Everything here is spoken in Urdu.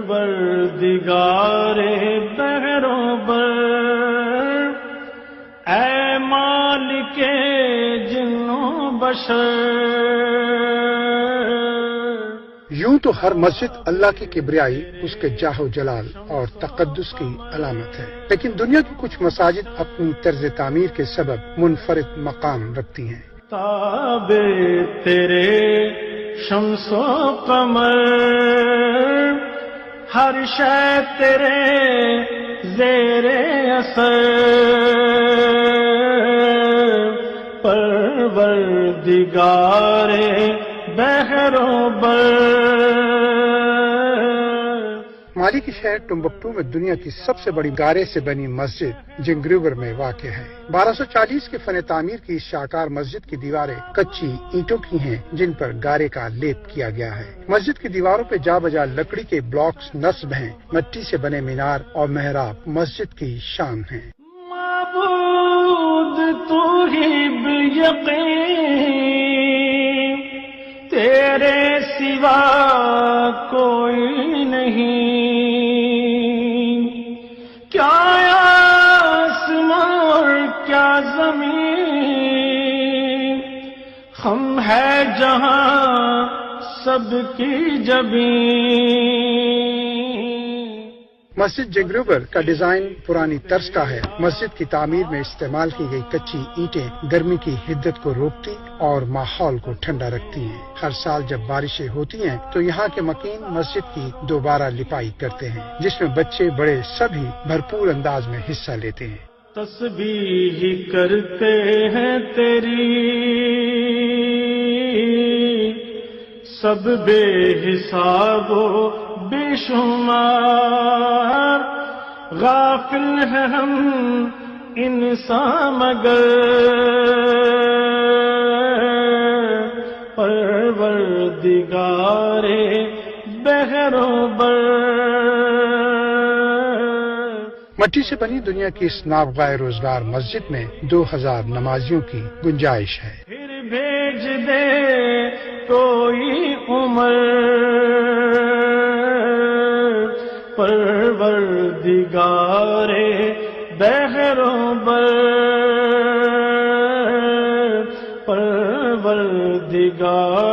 پروردگار بحروں بر اے مالک جنوں بشر. یوں تو ہر مسجد اللہ کی کبریائی، اس کے جاہ و جلال اور تقدس کی علامت ہے، لیکن دنیا کی کچھ مساجد اپنی طرز تعمیر کے سبب منفرد مقام رکھتی ہیں. تابع تیرے شمس و قمر، ہر شے تیرے زیر اثر. پروردگار بحر و بر. مالی کے شہر ٹمبکٹو میں دنیا کی سب سے بڑی گارے سے بنی مسجد جنگریور میں واقع ہے. 1240 کے فن تعمیر کی اس شاہکار مسجد کی دیواریں کچی اینٹوں کی ہیں جن پر گارے کا لیپ کیا گیا ہے. مسجد کی دیواروں پہ جا بجا لکڑی کے بلاکس نصب ہیں. مٹی سے بنے مینار اور محراب مسجد کی شان ہیں. معبود تو ہی بیقین، تیرے سوا کوئی نہیں. کیا آسمان اور کیا زمین، ہم ہے جہاں سب کی جبین. مسجد جنگریور کا ڈیزائن پرانی طرز کا ہے. مسجد کی تعمیر میں استعمال کی گئی کچی اینٹیں گرمی کی حدت کو روکتی اور ماحول کو ٹھنڈا رکھتی ہیں. ہر سال جب بارشیں ہوتی ہیں تو یہاں کے مکین مسجد کی دوبارہ لپائی کرتے ہیں، جس میں بچے بڑے سبھی بھرپور انداز میں حصہ لیتے ہیں. تسبیح کرتے ہیں تیری سب بے حساب و بے شمار، غافل ہیں ہم انسان مگر. پروردگار بحر و بر. مٹی سے بنی دنیا کی اس نابغہ روزگار مسجد میں 2000 نمازیوں کی گنجائش ہے. پھر بھیج دے کوئی عمر، پروردگار بحر و بر. پروردگار